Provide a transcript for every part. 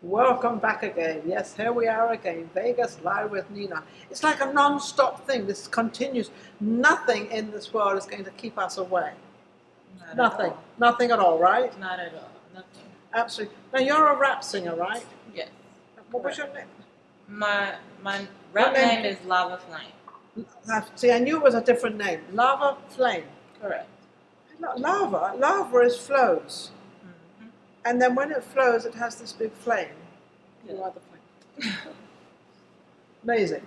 Welcome back again. Yes, here we are again. Vegas live with Ninon. It's like a non-stop thing. This continues. Nothing in this world is going to keep us away. Not Nothing. at all. Nothing at all, right? Not at all. Nothing. Absolutely. Now you're a rap singer, right? Yes. What was your name? My rap name? name is Lava Flame. See, I knew it was a different name. Lava Flame. Correct. Lava is flows. Mm-hmm. And then when it flows, it has this big flame. You are the flame. Amazing.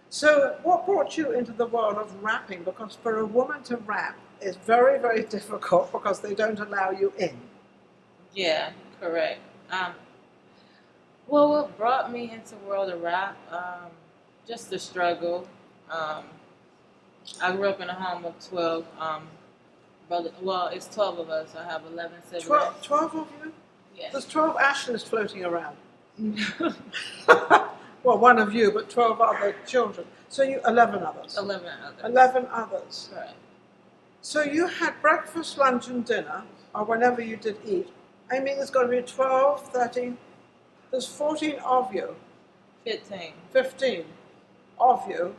So what brought you into the world of rapping? Because for a woman to rap is very, very difficult because they don't allow you in. Yeah, correct. Well, what brought me into the world of rap? Just the struggle. I grew up in a home of 12 brothers. Well, it's 12 of us. I have 11 siblings. 12 of you? Yes. There's 12 Ashleys floating around. Well, one of you, but 12 other children. So 11 others. 11 others. 11 others. Correct. So you had breakfast, lunch, and dinner, or whenever you did eat. I mean, there's got to be 12, 13. There's 14 of you. 15. 15 of you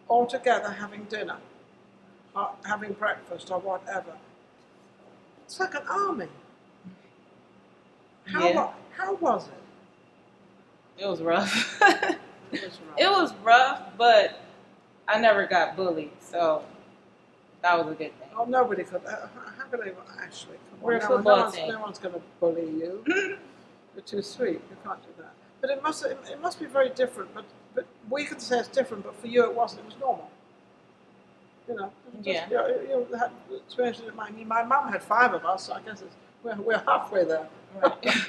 all together having dinner, or having breakfast, or whatever. It's like an army. How was it? It was rough. It was rough. It was rough, but I never got bullied, so that was a good thing. Oh, nobody could. How could they actually? Come on. We're a football team. No one's going to bully you. You're too sweet. You can't do that. But it must be very different. But we could say it's different. But for you, it wasn't. It was normal. You know. Yeah. You had experiences of mine. My mum had 5 of us. So I guess we're halfway there. Right.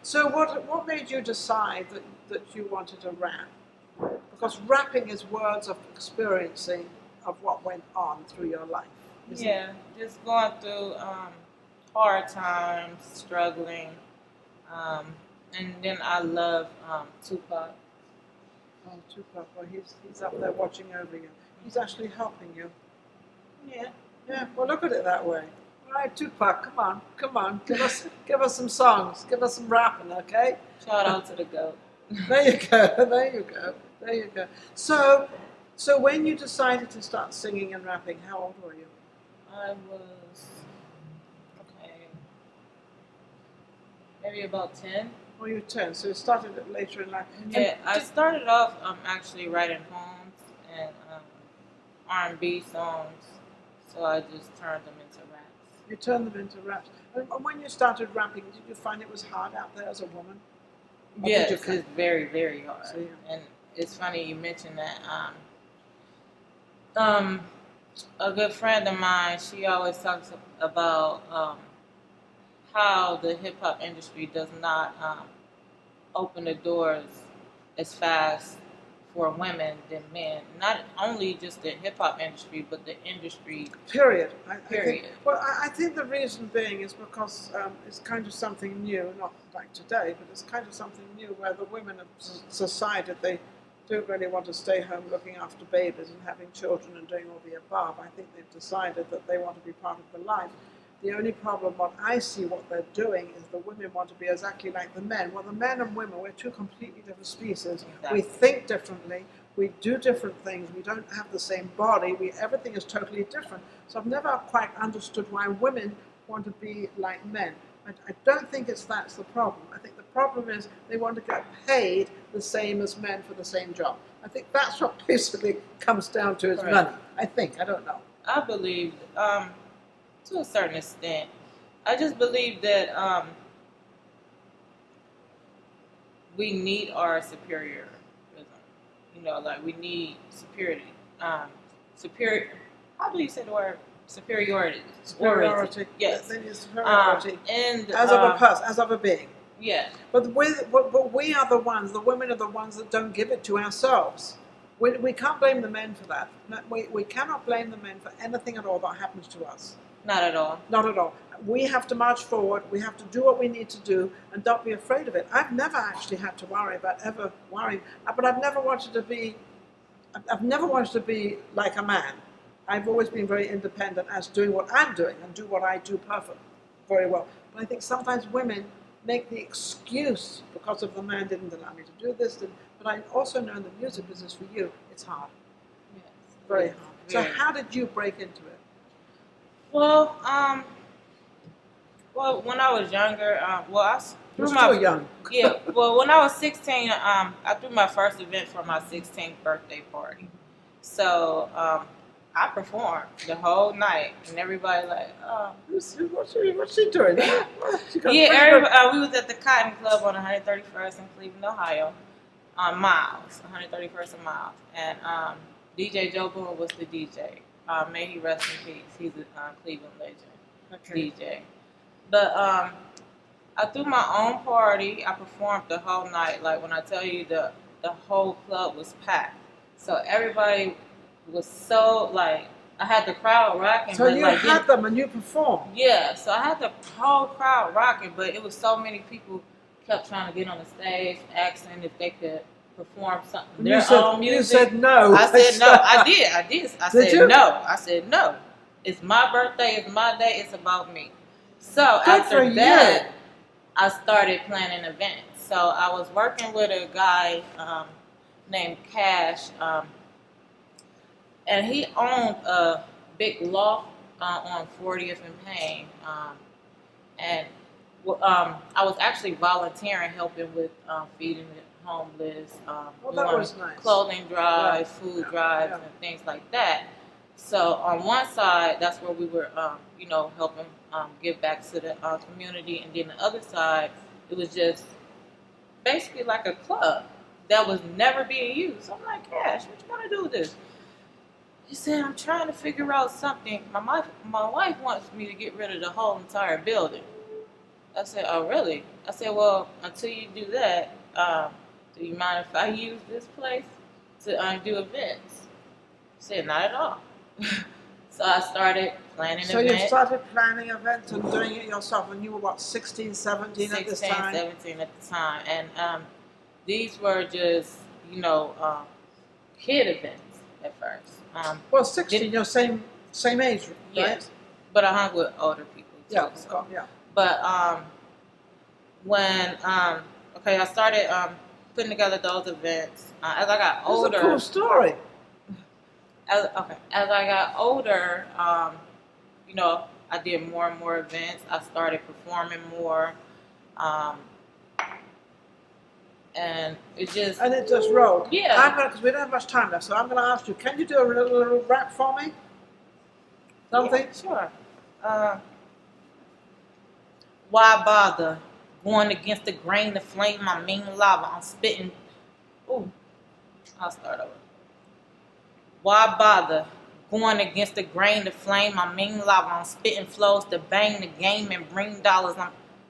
So what made you decide that you wanted to rap? Because rapping is words of experiencing of what went on through your life. Yeah, just going through hard times, struggling, and then I love Tupac. Oh, Tupac, well, he's up there watching over you. He's actually helping you. Yeah. Yeah, well, look at it that way. All right, Tupac, come on, give us some songs, give us some rapping, okay? Shout out to the GOAT. There you go. So when you decided to start singing and rapping, how old were you? I was, maybe about 10. Well, you were 10, so you started it later in life. Yeah, I started off actually writing poems and R&B songs, so I just turned them into raps. You turned them into raps. And when you started rapping, did you find it was hard out there as a woman? Or Yes, did you it's very, very hard. So, yeah. And it's funny you mentioned that. A good friend of mine, she always talks about how the hip hop industry does not open the doors as fast for women than men. Not only just the hip hop industry, but the industry. Period. Period. I think the reason being is because it's kind of something new, not like today, but it's kind of something new where the women have decided they don't really want to stay home looking after babies and having children and doing all the above. I think they've decided that they want to be part of the life. The only problem, what I see what they're doing, is the women want to be exactly like the men. Well, the men and women, we're two completely different species. Exactly. We think differently. We do different things. We don't have the same body. Everything is totally different. So I've never quite understood why women want to be like men. I don't think that's the problem. I think the problem is they want to get paid the same as men for the same job. I think that's what basically comes down to is Correct. money. I think. I don't know. I believe, to a certain extent, I just believe that we need our superiorism. You know, like we need superiority. Superior. How do you say the word? Superiority. Superiority. Yes. They need superiority. And As of a person, as of a being. yeah. But we are the ones, the women are the ones that don't give it to ourselves. We can't blame the men for that. No, we cannot blame the men for anything at all that happens to us. Not at all. Not at all. We have to march forward. We have to do what we need to do and don't be afraid of it. I've never actually had to worry about ever worrying. But I've never wanted to be like a man. I've always been very independent as doing what I'm doing and do what I do perfect, very well. But I think sometimes women make the excuse because of the man didn't allow me to do this. But I also know in the music business for you, it's hard. Yes. Very Yes. hard. So Very. how did you break into it? Well, when I was younger, You're still young. Yeah, well, when I was 16, I threw my first event for my 16th birthday party. So, I performed the whole night, and everybody like, oh. What's she doing? She got Yeah, pretty good- we was at the Cotton Club on 131st in Cleveland, Ohio, on Miles, 131st and Miles. And DJ Joe Boone was the DJ. May he rest in peace. He's a Cleveland legend DJ. But I threw my own party. I performed the whole night. Like when I tell you, the whole club was packed. So everybody was so like, I had the crowd rocking. So but you like, had them and you performed. Yeah, so I had the whole crowd rocking, but it was so many people kept trying to get on the stage, asking if they could perform something their own music. You said no. I said no. I did. I Did said you? no. I said no. It's my birthday. It's my day. It's about me. So Good for after that, you. I started planning events. So I was working with a guy named Cash, and he owned a big loft on 40th and Payne. And I was actually volunteering, helping with feeding the homeless, Well, that doing was nice. clothing drives, Yeah. food Yeah. drives, Yeah. and things like that. So on one side, that's where we were, helping give back to the community, and then the other side, it was just basically like a club that was never being used. So I'm like, Cash, what you want to do with this? He said, I'm trying to figure out something. My wife wants me to get rid of the whole entire building. I said, oh, really? I said, well, until you do that, do you mind if I use this place to do events? He said, not at all. So I started planning So events. you started planning events and doing it yourself when you were, what, 16, 17 at this 16, time? 17 at the time. And these were just, kid events at first. Well, 16, you're same age, right? Yes. But I hung with older people too. Yeah, So. yeah. But when I started putting together those events. As I got older, It's a cool story. As I got older, I did more and more events. I started performing more, and it just rolled. Yeah. Because we don't have much time left, so I'm going to ask you, can you do a little rap for me? Something? Yeah, sure. Why bother going against the grain to flame my mean lava? I'm spitting. Ooh, I'll start over. Why bother going against the grain to flame my mean lava? I'm spitting flows to bang the game and bring dollars. I'm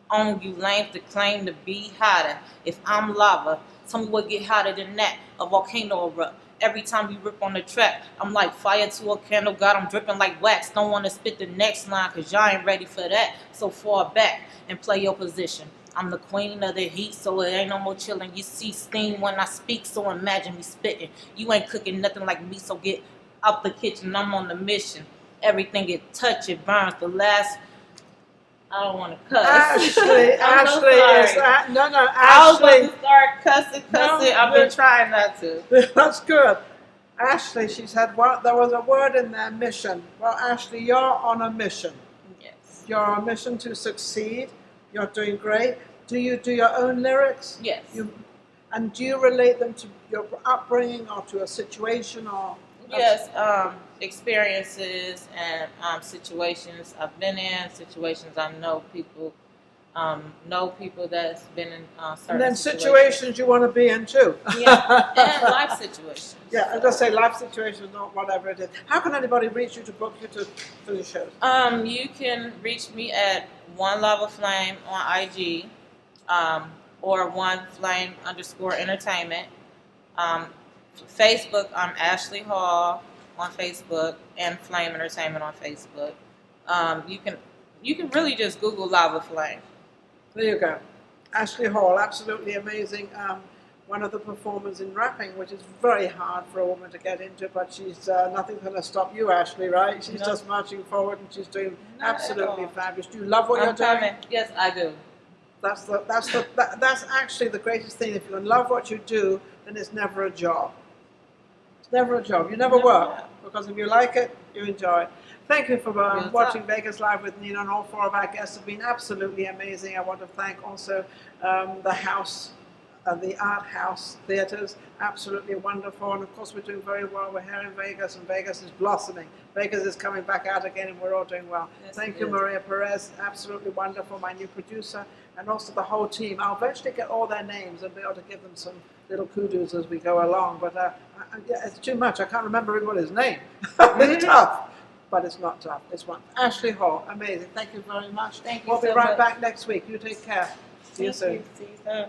on you lames to claim to be hotter. If I'm lava, tell me what get hotter than that. A volcano erupt. Every time you rip on the track, I'm like fire to a candle. God, I'm dripping like wax. Don't want to spit the next line, cause y'all ain't ready for that. So fall back and play your position. I'm the queen of the heat, so it ain't no more chilling. You see steam when I speak, so imagine me spitting. You ain't cooking nothing like me, so get out the kitchen. I'm on the mission. Everything it touch, it burns. The last, I don't want to cuss. Ashley, I'm so Ashley, sorry. no, I was Ashley. going to start cussing. No, I've been trying not to. That's good. Ashley, she said, well, there was a word in there, mission. Well, Ashley, you're on a mission. Yes. You're on a mission to succeed. You're doing great. Do you do your own lyrics? Yes. And do you relate them to your upbringing or to a situation or? Yes, experiences and situations I've been in, situations I know people that's been in certain And then situations you want to be in too. Yeah, and life situations. Yeah, as I say, life situations, not whatever it is. How can anybody reach you to book you for the shows? You can reach me at One Lava Flame on IG, or @OneFlame_entertainment. Facebook, I'm Ashley Hall on Facebook and Flame Entertainment on Facebook. You can really just Google Lava Flame. There you go. Ashley Hall, absolutely amazing. One of the performers in rapping, which is very hard for a woman to get into, but she's nothing's going to stop you, Ashley, right? She's just marching forward and she's doing Not at absolutely all. fabulous. Do you love what you're doing? Yes, I do. That's actually the greatest thing. If you love what you do, then it's never a job. It's never a job. You never work, because if you like it, you enjoy it. Thank you for watching Vegas Live with Ninon. All four of our guests have been absolutely amazing. I want to thank also the house, the art house theatres, absolutely wonderful. And of course, we're doing very well. We're here in Vegas, and Vegas is blossoming. Vegas is coming back out again, and we're all doing well. Yes, Thank you, Maria Pureza, absolutely wonderful, my new producer, and also the whole team. I'll eventually get all their names and be able to give them some little kudos as we go along. But yeah, it's too much. I can't remember everybody's name. It's tough. But it's not tough. It's one. Ashley Hall, amazing. Thank you very much. Thank you. We'll be right back next week. You take care. See you soon. See you soon.